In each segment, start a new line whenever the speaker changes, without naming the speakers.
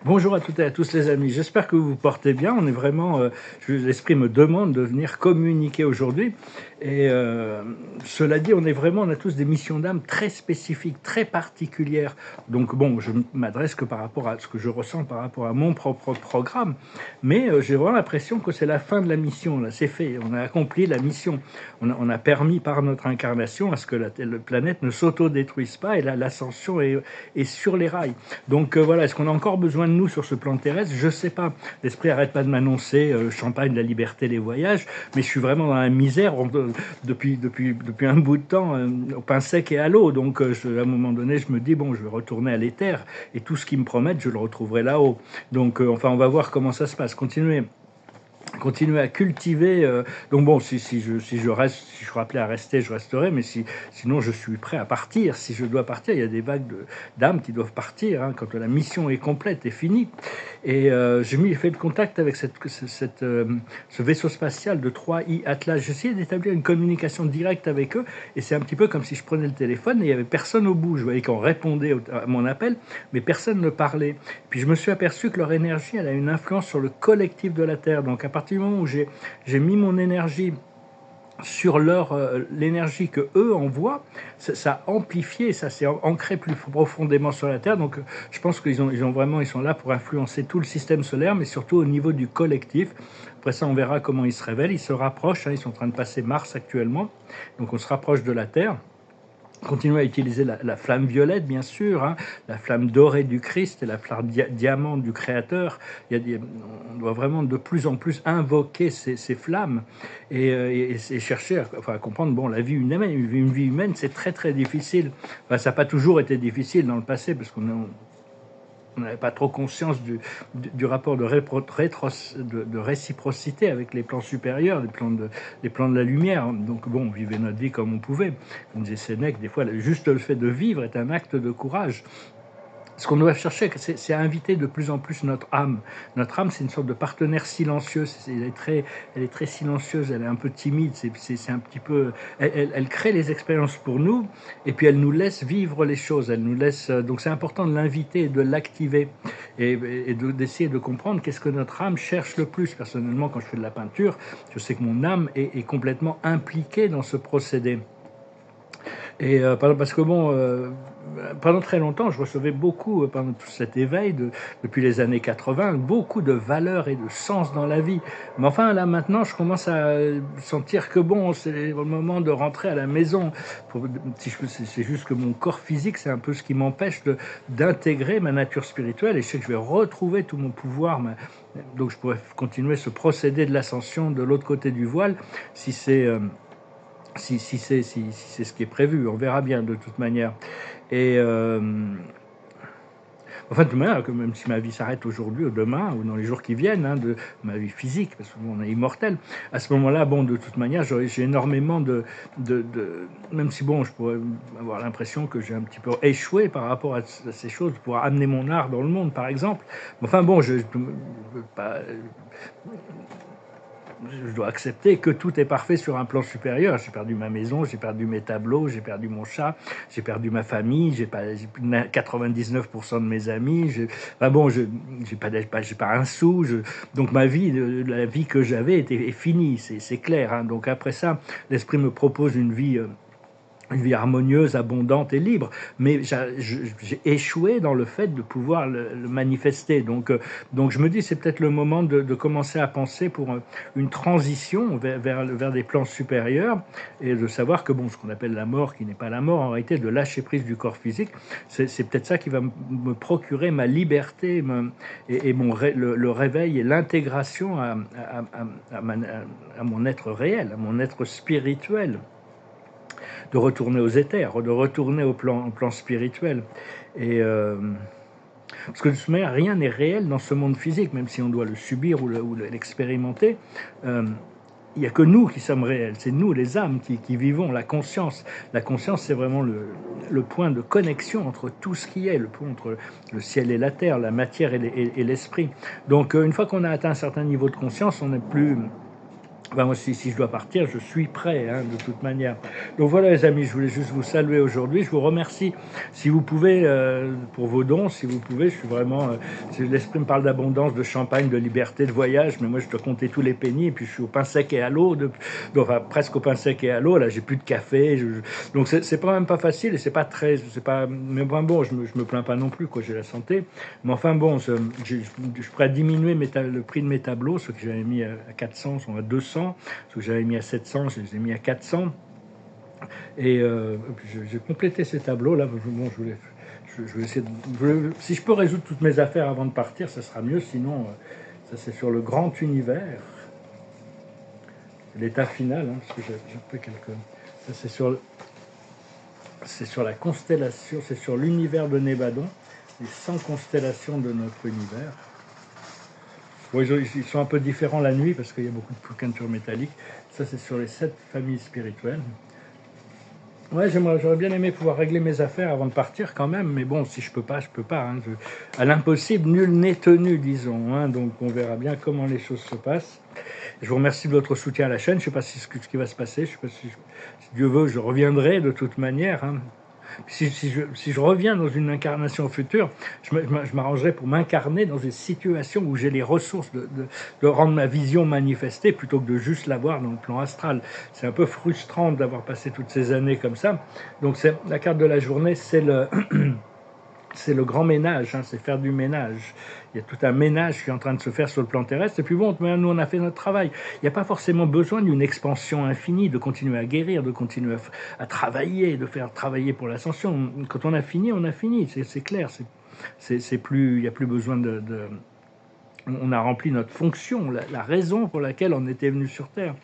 Bonjour à toutes et à tous les amis, j'espère que vous vous portez bien. On est vraiment, l'esprit me demande de venir communiquer aujourd'hui et cela dit, on a tous des missions d'âme très spécifiques, très particulières. Donc bon, je m'adresse que par rapport à ce que je ressens par rapport à mon propre programme, mais j'ai vraiment l'impression que c'est la fin de la mission là, c'est fait, on a accompli la mission. On a permis par notre incarnation à ce que la planète ne s'auto-détruise pas et l'ascension est sur les rails. Donc voilà, est-ce qu'on a encore besoin de nous sur ce plan terrestre? Je sais pas. L'esprit arrête pas de m'annoncer champagne, la liberté, les voyages, mais je suis vraiment dans la misère depuis un bout de temps, au pain sec et à l'eau. Donc à un moment donné, je me dis bon, je vais retourner à l'éther et tout ce qu'ils me promettent, je le retrouverai là-haut. Donc enfin, on va voir comment ça se passe. Continuer à cultiver. Donc bon, si je reste, si je suis appelé à rester, je resterai, mais sinon je suis prêt à partir. Si je dois partir, il y a des vagues d'âmes qui doivent partir hein, quand la mission est complète et finie. Et j'ai fait le contact avec ce vaisseau spatial de 3i Atlas. J'ai essayé d'établir une communication directe avec eux, et c'est un petit peu comme si je prenais le téléphone et il n'y avait personne au bout. Je voyais qu'on répondait à mon appel, mais personne ne parlait. Puis je me suis aperçu que leur énergie, elle a une influence sur le collectif de la Terre. Donc à partir du moment où j'ai mis mon énergie sur l'énergie que eux envoient, ça a amplifié, ça s'est ancré plus profondément sur la Terre. Donc je pense ils sont là pour influencer tout le système solaire, mais surtout au niveau du collectif. Après ça, on verra comment ils se révèlent. Ils se rapprochent, hein, ils sont en train de passer Mars actuellement, donc on se rapproche de la Terre. Continuer à utiliser la flamme violette, bien sûr, hein, la flamme dorée du Christ et la flamme diamant du Créateur. On doit vraiment de plus en plus invoquer ces flammes et chercher à comprendre, bon, la vie humaine, une vie humaine, c'est très très difficile. Enfin, ça n'a pas toujours été difficile dans le passé, parce qu'on n'avait pas trop conscience du rapport de réciprocité avec les plans supérieurs, les plans de la lumière. Donc bon, on vivait notre vie comme on pouvait. Comme disait Sénèque, des fois, juste le fait de vivre est un acte de courage. Ce qu'on doit chercher, c'est à inviter de plus en plus notre âme. Notre âme, c'est une sorte de partenaire silencieux. Elle est très silencieuse, elle est un peu timide. C'est un petit peu. Elle crée les expériences pour nous, et puis elle nous laisse vivre les choses. Elle nous laisse. Donc c'est important de l'inviter et de l'activer, et d'essayer de comprendre qu'est-ce que notre âme cherche le plus. Personnellement, quand je fais de la peinture, je sais que mon âme est complètement impliquée dans ce procédé. Et parce que bon, pendant très longtemps, je recevais beaucoup, pendant tout cet éveil, depuis les années 80, beaucoup de valeurs et de sens dans la vie. Mais enfin, là, maintenant, je commence à sentir que bon, c'est le moment de rentrer à la maison. C'est juste que mon corps physique, c'est un peu ce qui m'empêche d'intégrer ma nature spirituelle. Et je sais que je vais retrouver tout mon pouvoir. Donc, je pourrais continuer ce procédé de l'ascension de l'autre côté du voile, si c'est... si c'est ce qui est prévu, on verra bien de toute manière. Et enfin, de toute manière, même si ma vie s'arrête aujourd'hui ou demain ou dans les jours qui viennent, hein, de ma vie physique, parce qu'on est immortel, à ce moment-là, bon, de toute manière, j'ai énormément même si bon, je pourrais avoir l'impression que j'ai un petit peu échoué par rapport à ces choses, pour amener mon art dans le monde, par exemple. Enfin bon, je peux pas je dois accepter que tout est parfait sur un plan supérieur. J'ai perdu ma maison, j'ai perdu mes tableaux, j'ai perdu mon chat, j'ai perdu ma famille, j'ai 99% de mes amis. Enfin bon, j'ai pas un sou. Donc ma vie, la vie que j'avais est finie, c'est clair. Hein. Donc après ça, l'esprit me propose une vie harmonieuse, abondante et libre, mais j'ai échoué dans le fait de pouvoir le manifester. Donc je me dis, c'est peut-être le moment de commencer à penser pour une transition vers des plans supérieurs, et de savoir que bon, ce qu'on appelle la mort, qui n'est pas la mort, en réalité, de lâcher prise du corps physique, c'est peut-être ça qui va me procurer ma liberté et le réveil et l'intégration à mon être réel, à mon être spirituel, de retourner aux éthers, de retourner au plan spirituel. Et parce que de toute manière, rien n'est réel dans ce monde physique, même si on doit le subir ou l'expérimenter. Il n'y a que nous qui sommes réels, c'est nous les âmes qui vivons, la conscience. La conscience, c'est vraiment le point de connexion entre tout ce qui est, le point entre le ciel et la terre, la matière et l'esprit. Donc une fois qu'on a atteint un certain niveau de conscience, on n'est plus Ben moi, si je dois partir, je suis prêt, hein, de toute manière. Donc voilà, les amis, je voulais juste vous saluer aujourd'hui. Je vous remercie, si vous pouvez, pour vos dons, si vous pouvez. Je suis vraiment, l'esprit me parle d'abondance, de champagne, de liberté, de voyage, mais moi, je dois compter tous les pennies. Et puis, je suis au pain sec et à l'eau, enfin presque au pain sec et à l'eau. Là, j'ai plus de café. Donc, c'est quand même pas facile et c'est pas très, c'est pas. Mais bon, je me plains pas non plus, quoi. J'ai la santé. Mais enfin bon, je suis prêt à diminuer le prix de mes tableaux, ceux que j'avais mis à 400 sont à 200. Ce que j'avais mis à 700, je les ai mis à 400. Et j'ai complété ces tableaux-là. Bon, je vais essayer si je peux résoudre toutes mes affaires avant de partir, ça sera mieux. Sinon, ça c'est sur le grand univers. L'état final, hein, parce que j'ai pris quelques... Ça c'est sur la constellation, c'est sur l'univers de Nébadon, les 100 constellations de notre univers. Bon, ils sont un peu différents la nuit parce qu'il y a beaucoup de pointures métalliques. Ça, c'est sur les 7 familles spirituelles. Ouais, j'aurais bien aimé pouvoir régler mes affaires avant de partir quand même, mais bon, si je peux pas, je peux pas. Hein. À l'impossible, nul n'est tenu, disons. Hein. Donc on verra bien comment les choses se passent. Je vous remercie de votre soutien à la chaîne. Je ne sais pas ce qui va se passer. Je sais pas si Dieu veut, je reviendrai de toute manière. Hein. Si je reviens dans une incarnation future, je m'arrangerai pour m'incarner dans une situation où j'ai les ressources de rendre ma vision manifestée plutôt que de juste l'avoir dans le plan astral. C'est un peu frustrant d'avoir passé toutes ces années comme ça. Donc la carte de la journée, c'est c'est le grand ménage, hein, c'est faire du ménage. Il y a tout un ménage qui est en train de se faire sur le plan terrestre. Et puis bon, nous, on a fait notre travail. Il n'y a pas forcément besoin d'une expansion infinie, de continuer à guérir, de continuer à travailler, de faire travailler pour l'ascension. Quand on a fini, c'est clair. C'est plus, il n'y a plus besoin on a rempli notre fonction, la raison pour laquelle on était venu sur Terre.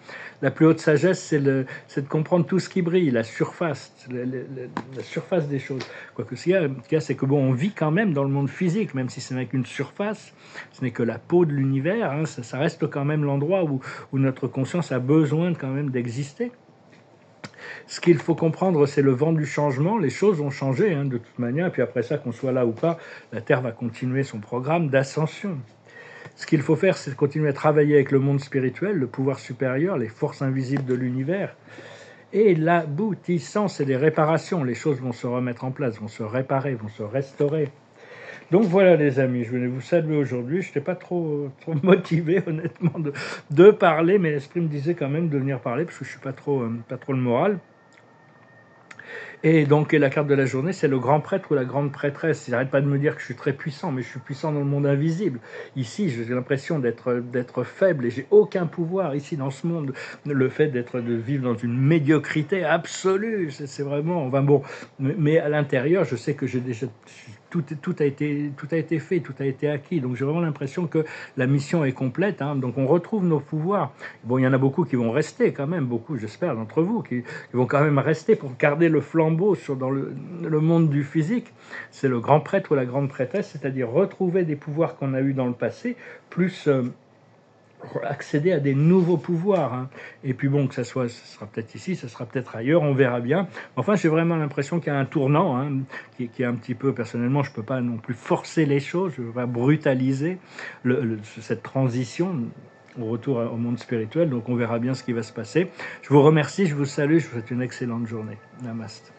La plus haute sagesse, c'est de comprendre tout ce qui brille, la surface, la surface des choses. Quoique ce qu'il y a, c'est que bon, on vit quand même dans le monde physique, même si ce n'est qu'une surface, ce n'est que la peau de l'univers, hein, ça reste quand même l'endroit où notre conscience a besoin quand même d'exister. Ce qu'il faut comprendre, c'est le vent du changement. Les choses vont changer, hein, de toute manière, et puis après ça, qu'on soit là ou pas, la Terre va continuer son programme d'ascension. Ce qu'il faut faire, c'est continuer à travailler avec le monde spirituel, le pouvoir supérieur, les forces invisibles de l'univers. Et l'aboutissant, c'est des réparations. Les choses vont se remettre en place, vont se réparer, vont se restaurer. Donc voilà, les amis, je venais vous saluer aujourd'hui. Je n'étais pas trop motivé, honnêtement, de parler, mais l'esprit me disait quand même de venir parler, parce que je ne suis pas trop le moral. Et donc, la carte de la journée, c'est le grand prêtre ou la grande prêtresse. J'arrête pas de me dire que je suis très puissant, mais je suis puissant dans le monde invisible. Ici, j'ai l'impression d'être faible et j'ai aucun pouvoir ici dans ce monde. Le fait de vivre dans une médiocrité absolue, c'est vraiment... Enfin bon, mais à l'intérieur, je sais que j'ai déjà... Tout a été fait, tout a été acquis. Donc j'ai vraiment l'impression que la mission est complète. Hein. Donc on retrouve nos pouvoirs. Bon, il y en a beaucoup qui vont rester quand même, beaucoup, j'espère, d'entre vous, qui vont quand même rester pour garder le flambeau dans le monde du physique. C'est le grand prêtre ou la grande prêtresse, c'est-à-dire retrouver des pouvoirs qu'on a eus dans le passé, plus... accéder à des nouveaux pouvoirs. Hein. Et puis bon, ce sera peut-être ici, ce sera peut-être ailleurs, on verra bien. Enfin, j'ai vraiment l'impression qu'il y a un tournant, hein, qui est un petit peu, personnellement, je ne peux pas non plus forcer les choses, je ne veux pas brutaliser cette transition au retour au monde spirituel, donc on verra bien ce qui va se passer. Je vous remercie, je vous salue, je vous souhaite une excellente journée. Namaste.